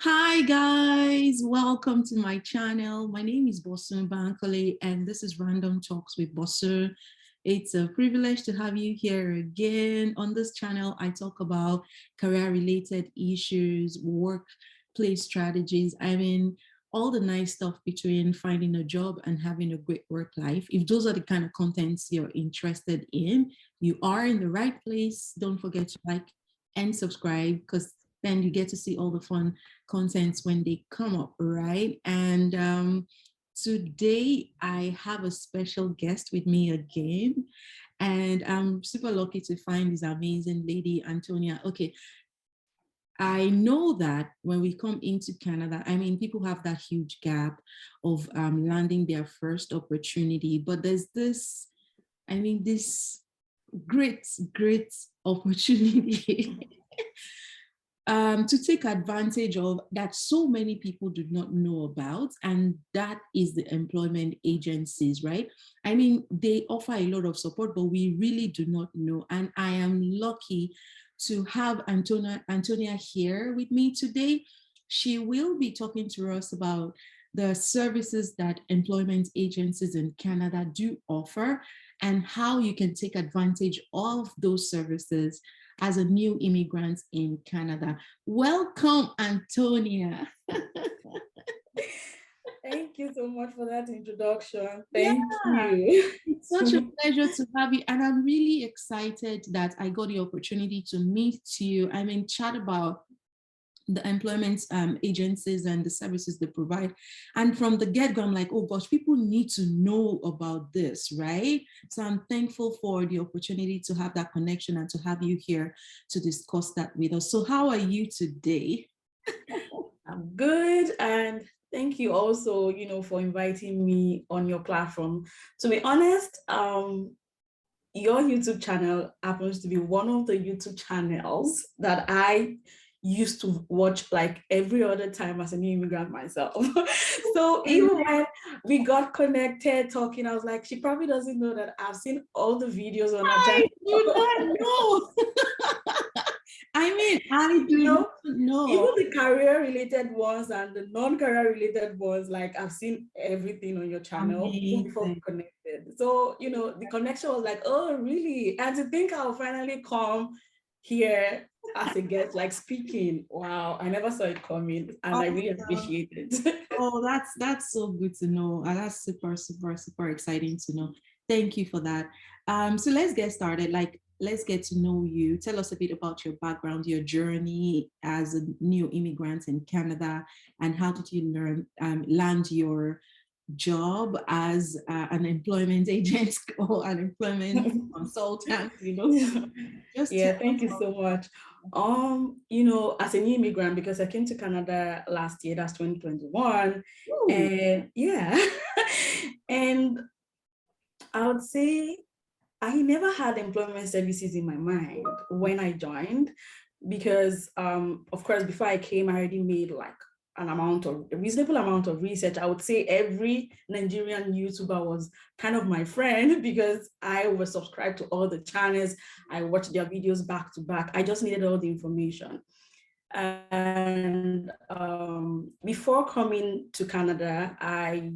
Hi guys, welcome to my channel. My name is Bosun Bankole and this is Random Talks with Bosun. It's a privilege to have you here again. On this channel, I talk about career-related issues, workplace strategies. I mean, all the nice stuff between finding a job and having a great work life. If those are the kind of contents you're interested in, you are in the right place. Don't forget to like and subscribe because then you get to see all the fun contents when they come up, right? And today I have a special guest with me again, and I'm super lucky to find this amazing lady, Anthonia. Okay, I know that when we come into Canada, I mean, people have that huge gap of landing their first opportunity, but there's this, I mean, this great opportunity to take advantage of that so many people do not know about, and that is the employment agencies, right? I mean, they offer a lot of support, but we really do not know. And I am lucky to have Anthonia here with me today. She will be talking to us about the services that employment agencies in Canada do offer and how you can take advantage of those services as a new immigrant in Canada. Welcome, Anthonia. Thank you so much for that introduction. Yeah, Thank you. it's such a pleasure to have you. And I'm really excited that I got the opportunity to meet you. I mean, chat about the employment agencies and the services they provide. And from the get-go, I'm like, oh gosh, people need to know about this, right? So I'm thankful for the opportunity to have that connection and to have you here to discuss that with us. So how are you today? I'm good. And thank you also, for inviting me on your platform. To be honest, your YouTube channel happens to be one of the YouTube channels that I used to watch like every other time as a new immigrant myself. So even when we got connected talking, I was like, she probably doesn't know that I've seen all the videos on her I channel. do not know. I mean, I you do know, not know. Even the career related ones and the non-career related ones, like I've seen everything on your channel even before we Amazing. connected. So, the connection was like, oh, really? And to think I'll finally come here as a guest, like speaking. Wow, I never saw it coming and I really Awesome. appreciate it. Oh, that's so good to know. That's super exciting to know. Thank you for that. So let's get started. Like, let's get to know you. Tell us a bit about your background, your journey as a new immigrant in Canada, and how did you land your job as an employment agent or an employment consultant? Just tell Yeah, us. thank you so much. As a new immigrant, because I came to Canada last year, that's 2021. Ooh. And yeah, and I would say I never had employment services in my mind when I joined, because of course, before I came, I already made like a reasonable amount of research. I would say every Nigerian YouTuber was kind of my friend because I was subscribed to all the channels. I watched their videos back to back. I just needed all the information. And before coming to Canada, I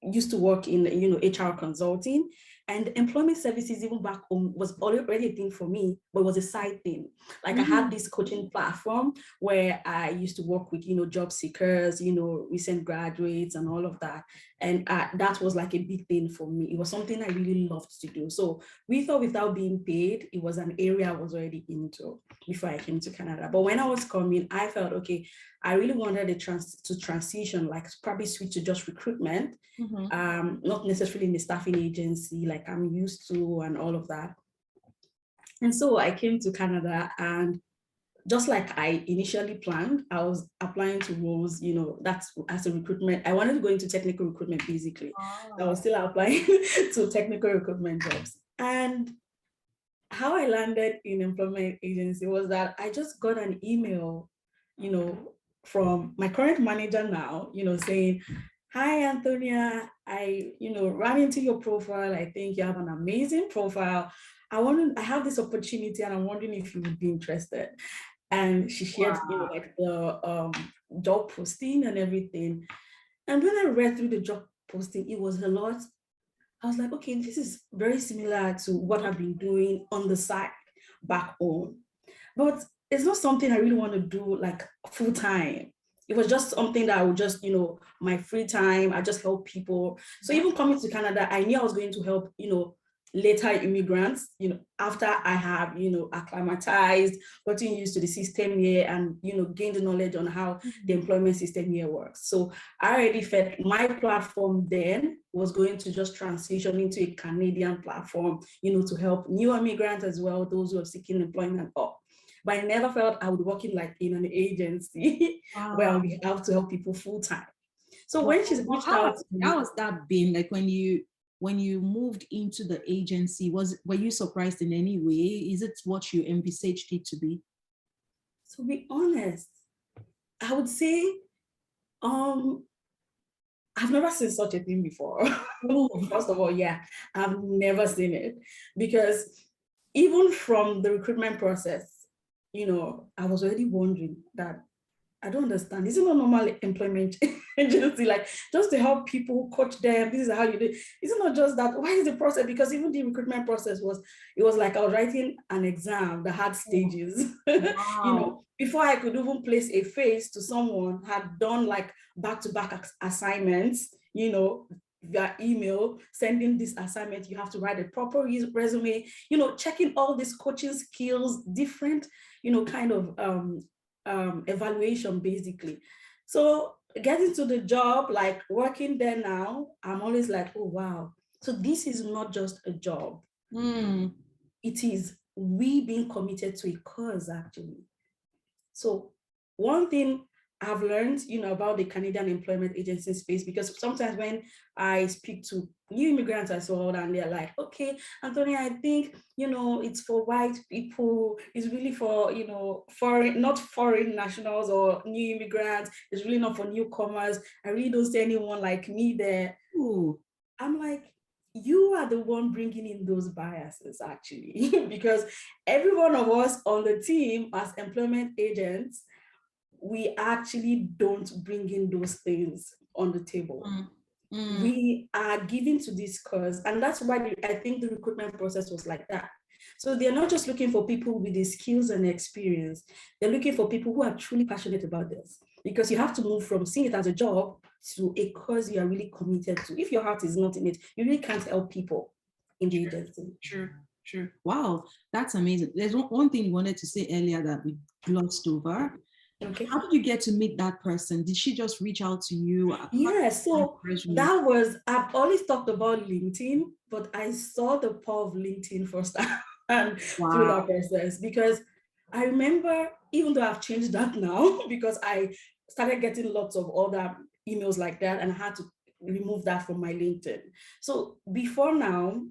used to work in HR consulting, and employment services even back home was already a thing for me, but it was a side thing. Like I had this coaching platform where I used to work with job seekers, recent graduates and all of that, and that was like a big thing for me. It was something I really loved to do. So we thought without being paid, it was an area I was already into before I came to Canada. But when I was coming, I felt okay, I really wanted to transition, like probably switch to just recruitment, not necessarily in the staffing agency like I'm used to and all of that. And so I came to Canada, and just like I initially planned, I was applying to roles, that's as a recruitment. I wanted to go into technical recruitment basically. I was still applying to technical recruitment jobs. And how I landed in employment agency was that I just got an email, from my current manager now, saying, hi, Anthonia, I, ran into your profile. I think you have an amazing profile. I have this opportunity and I'm wondering if you would be interested. and she shared, Wow. like the job posting and everything. And when I read through the job posting, it was a lot. I was like, okay, this is very similar to what I've been doing on the side back home. But it's not something I really want to do like full time. It was just something that I would just, my free time, I just help people. So even coming to Canada, I knew I was going to help, later immigrants, after I have, acclimatized, gotten used to the system here and, gained the knowledge on how the employment system here works. So I already felt my platform then was going to just transition into a Canadian platform, to help new immigrants as well, those who are seeking employment up. But I never felt I would work in like in an agency where I Wow. would have to help people full time. So Wow. when she's Well, reached out to how me, has that been? Like when you moved into the agency, were you surprised in any way? Is it what you envisaged it to be? to be honest, I would say um I've never seen such a thing before. Oh, First of all, yeah, I've never seen it because even from the recruitment process, I was already wondering that I don't understand. Is it not normal employment agency, like just to help people, coach them? This is how you do. Is it not just that? Why is the process? Because even the recruitment process it was like I was writing an exam that had stages. wow. Before I could even place a face to someone, had done like back-to-back assignments, via email, sending this assignment, you have to write a proper resume, checking all these coaching skills, different, kind of evaluation basically. So getting to the job, like working there now, I'm always like, oh wow. So this is not just a job. Mm. It is we being committed to a cause actually. So one thing I've learned, about the Canadian Employment Agency space, because sometimes when I speak to new immigrants as well, and they're like, okay, Anthonia, I think, it's for white people, it's really for, foreign, not foreign nationals or new immigrants, it's really not for newcomers. I really don't see anyone like me there. Ooh. I'm like, you are the one bringing in those biases actually, because every one of us on the team as employment agents, we actually don't bring in those things on the table. Mm. Mm. We are given to this cause, and that's why I think the recruitment process was like that. So they're not just looking for people with the skills and experience, they're looking for people who are truly passionate about this, because you have to move from seeing it as a job to a cause you are really committed to. If your heart is not in it, you really can't help people in the agency. Sure. Wow, that's amazing. There's one thing you wanted to say earlier that we glossed over. Okay. How did you get to meet that person? Did she just reach out to you? How did Yeah, you find so her resume? that was, I've always talked about LinkedIn, but I saw the power of LinkedIn first and through Wow. that process, because I remember, even though I've changed that now, because I started getting lots of other emails like that and I had to remove that from my LinkedIn. So before now,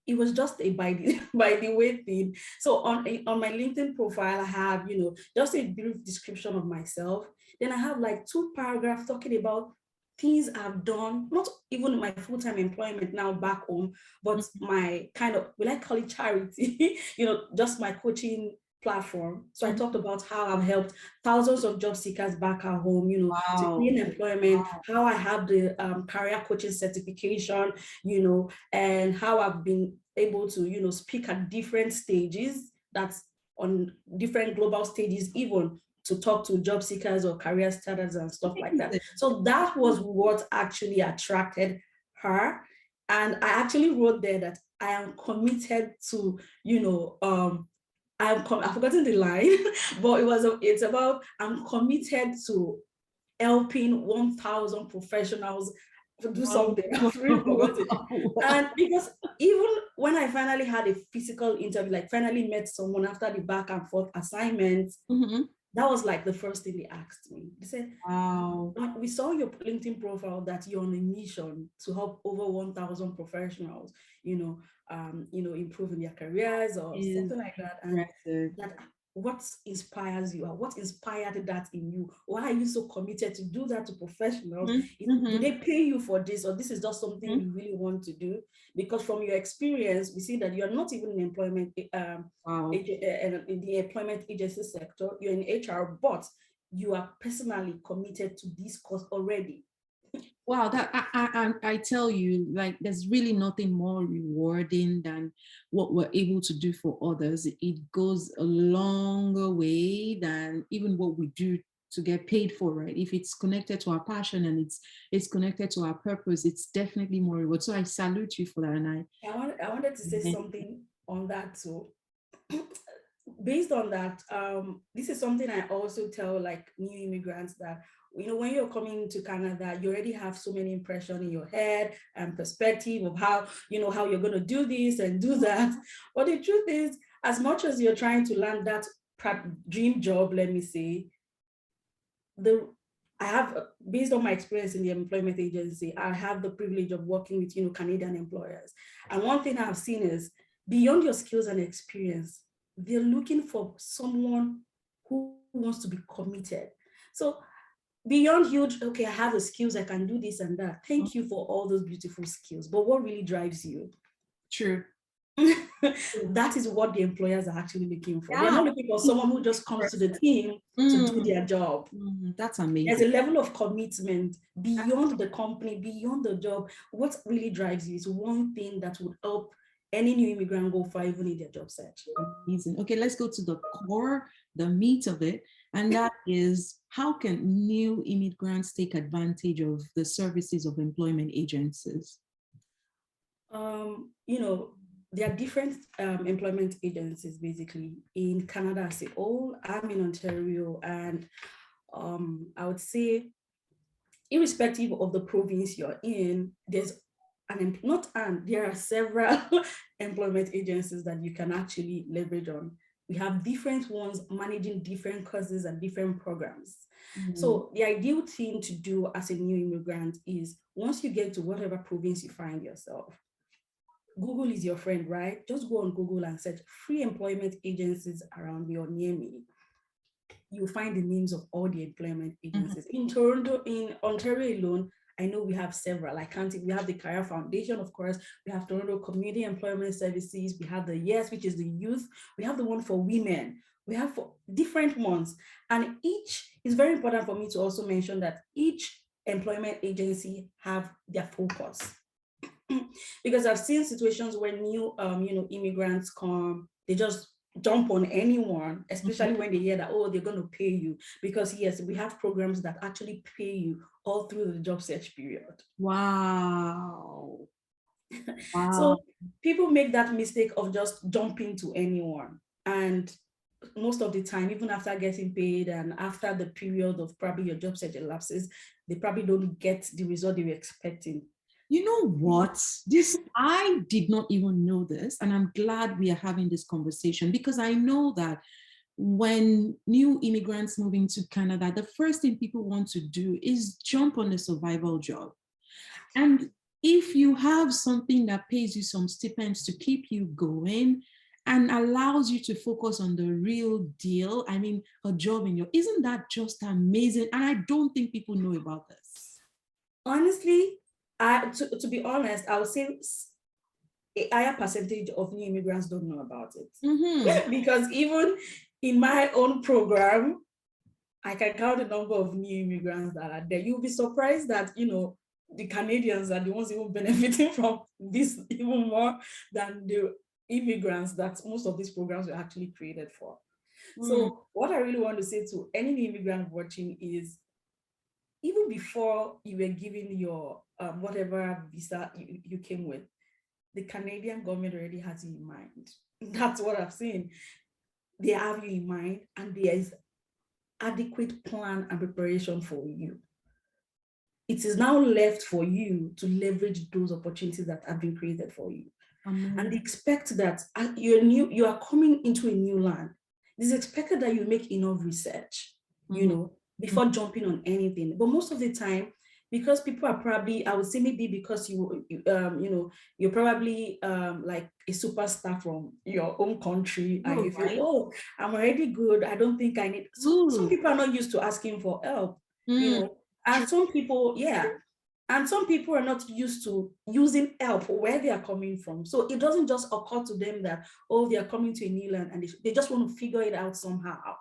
it was just a by the by the way thing. So on my LinkedIn profile, I have, just a brief description of myself. Then I have like 2 paragraphs talking about things I've done, not even in my full-time employment now back home, but my kind of, will I call it charity, just my coaching platform. So I Mhm. talked about how I've helped thousands of job seekers back at home, to Wow. gain employment, how I have the career coaching certification, and how I've been able to, speak at different stages, that's on different global stages, even to talk to job seekers or career starters and stuff like that. So that was what actually attracted her. And I actually wrote there that I am committed to, I've forgotten the line, but it's about, I'm committed to helping 1,000 professionals to do Wow. something. I've really forgotten. And because even when I finally had a physical interview, like finally met someone after the back and forth assignments, Mhm. that was like the first thing they asked me. They said, Wow. we saw your LinkedIn profile that you're on a mission to help over 1,000 professionals, improving their careers or Is something like that. And impressive. that what inspires you, or what inspired that in you? Why are you so committed to do that to professionals? Do they pay you for this, or this is just something you really want to do? Because from your experience, we see that you're not even in employment, in the employment agency sector, you're in HR, but you are personally committed to this cause already. Wow, that I tell you, like, there's really nothing more rewarding than what we're able to do for others. It goes a longer way than even what we do to get paid for, right? If it's connected to our passion and it's connected to our purpose, it's definitely more reward. So I salute you for that. And I wanted to say something on that too. Based on that, this is something I also tell like new immigrants, that when you're coming to Canada, you already have so many impressions in your head and perspective of how how you're going to do this and do that. But the truth is, as much as you're trying to land that dream job, let me say, I have, based on my experience in the employment agency, I have the privilege of working with Canadian employers. And one thing I've seen is, beyond your skills and experience, they're looking for someone who wants to be committed. So beyond huge, okay, I have the skills, I can do this and that. Thank you for all those beautiful skills. But what really drives you? true. That is what the employers are actually looking for. They're not looking for someone who just comes to the team to do their job. That's amazing. There's a level of commitment beyond the company, beyond the job. What really drives you is one thing that would help any new immigrant go far, even in their job search. Amazing. Okay, let's go to the core, the meat of it. And that is, how can new immigrants take advantage of the services of employment agencies? There are different employment agencies, basically, in Canada as a whole. I'm in Ontario, and I would say, irrespective of the province you're in, there are several employment agencies that you can actually leverage on. We have different ones managing different courses and different programs. So the ideal thing to do as a new immigrant is, once you get to whatever province you find yourself, Google is your friend, right? Just go on Google and search free employment agencies around me or near me. You'll find the names of all the employment agencies. In Toronto, in Ontario alone, I know we have several. We have the Career Foundation, of course. We have Toronto Community Employment Services. We have the YES, which is the youth. We have the one for women. We have for different ones. And each is very important for me to also mention that each employment agency have their focus. Because I've seen situations where new immigrants come, they just jump on anyone, especially when they hear that, oh, they're going to pay you. Because yes, we have programs that actually pay you all through the job search period. Wow. So people make that mistake of just jumping to anyone. And most of the time, even after getting paid and after the period of probably your job search elapses, they probably don't get the result they were expecting. You know what? I did not even know this, and I'm glad we are having this conversation, because I know that when new immigrants move into Canada, the first thing people want to do is jump on a survival job. And if you have something that pays you some stipends to keep you going and allows you to focus on the real deal, I mean, a job isn't that just amazing? And I don't think people know about this. Honestly, to be honest, I would say a higher percentage of new immigrants don't know about it. Because even in my own program, I can count the number of new immigrants that are there. You'll be surprised that, the Canadians are the ones even benefiting from this even more than the immigrants that most of these programs were actually created for. So what I really want to say to any new immigrant watching is, even before you were given your whatever visa you came with, the Canadian government already has you in mind. That's what I've seen. They have you in mind, and there is adequate plan and preparation for you. It is now left for you to leverage those opportunities that have been created for you. And they expect that you are coming into a new land. It is expected that you make enough research, before jumping on anything. But most of the time, because people are probably, I would say maybe because you're probably like a superstar from your own country, and Oh, you feel, right. oh, I'm already good, I don't think I need. Some Ooh. people are not used to asking for help, Mm, and true. some people, yeah, and some people are not used to using help where they are coming from. So it doesn't just occur to them that, oh, they are coming to a new land and they just want to figure it out somehow.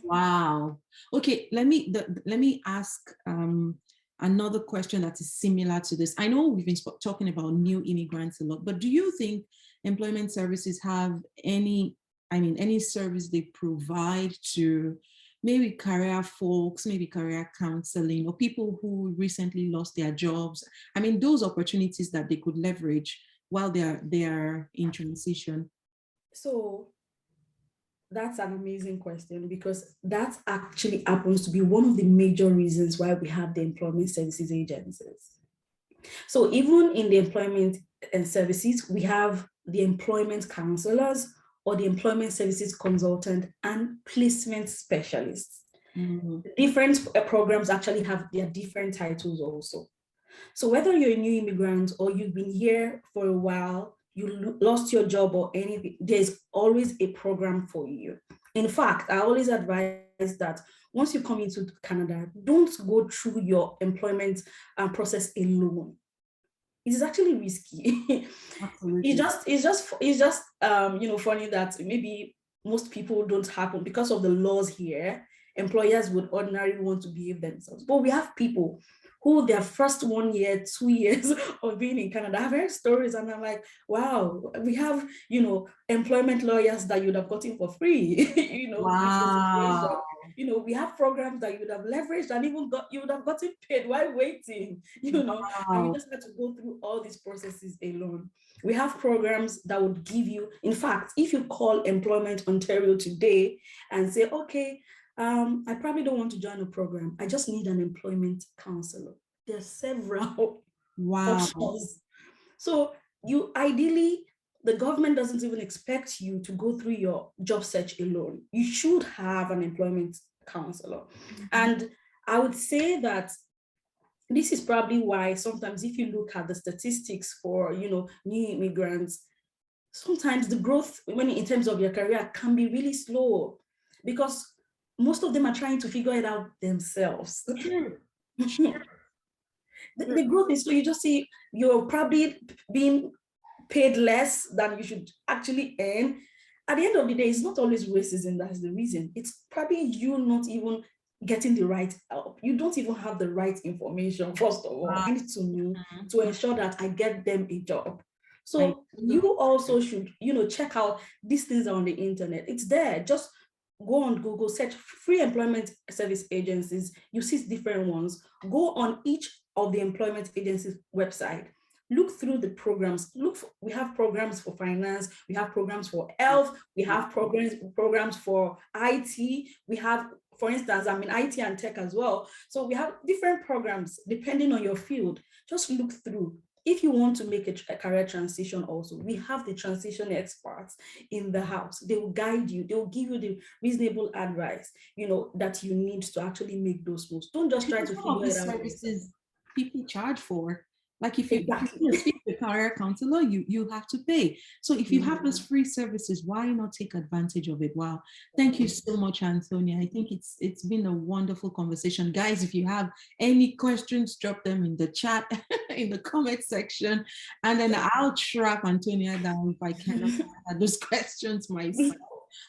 Wow. Okay, let me ask another question that is similar to this. I know we've been talking about new immigrants a lot, but do you think employment services have any service they provide to maybe career folks, maybe career counseling, or people who recently lost their jobs? I mean, those opportunities that they could leverage while they are in transition. So that's an amazing question, because that actually happens to be one of the major reasons why we have the employment services agencies. So even in the employment and services, we have the employment counselors or the employment services consultant and placement specialists. Mhm. Different programs actually have their different titles also. So whether you're a new immigrant or you've been here for a while, you lost your job or anything, there's always a program for you. In fact, I always advise that once you come into Canada, don't go through your employment process alone. It is actually risky. Absolutely. It's just funny that maybe most people don't happen because of the laws here. Employers would ordinarily want to behave themselves, but we have people who their first 1 year, 2 years of being in Canada, I've heard stories and I'm like, wow, we have employment lawyers that you would have gotten for free, if the Wow. situation, we have programs that you would have leveraged and even you would have gotten paid while waiting, and you Wow. just had to go through all these processes alone. We have programs that would give you, in fact, if you call Employment Ontario today and say, okay, I probably don't want to join a program, I just need an employment counselor. There are several Wow. options. So you ideally, the government doesn't even expect you to go through your job search alone. You should have an employment counselor. Mhm. And I would say that this is probably why sometimes if you look at the statistics for new immigrants, sometimes the growth when in terms of your career can be really slow, because most of them are trying to figure it out themselves. Sure. the, Sure. the growth is slow. You just see you're probably being paid less than you should actually earn. At the end of the day, it's not always racism that's the reason. It's probably you not even getting the right help. You don't even have the right information, first of all. Wow. I need to know to Mhm. ensure that I get them a job. I So do. you also should, check out these things on the internet. It's there. Just go on Google, search free employment service agencies. You see different ones. Go on each of the employment agencies website, look through the programs. We have programs for finance, we have programs for health, we have programs for IT, we have, for instance, I'm in IT and tech as well. So we have different programs depending on your field. Just look through. If you want to make a career transition also, we have the transition experts in the house. They will guide you, they will give you the reasonable advice, that you need to actually make those moves. Don't just try to Some of figure it these out yourself. services people charge for. Like if you Exactly. want to speak to a career counselor, you have to pay. So if you have those free services, why not take advantage of it? Wow. Thank you so much, Antonia. I think it's been a wonderful conversation. Guys, if you have any questions, drop them in the chat, in the comment section, and then I'll track Antonia down if I cannot answer those questions myself.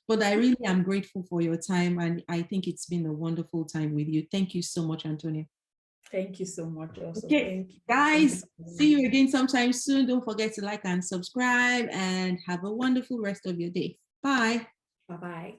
But I really am grateful for your time, and I think it's been a wonderful time with you. Thank you so much, Antonia. Thank you so much also. Okay, Thank you. Thank you guys, for having see me. you again sometime soon. Don't forget to like and subscribe, and have a wonderful rest of your day. Bye. Bye-bye.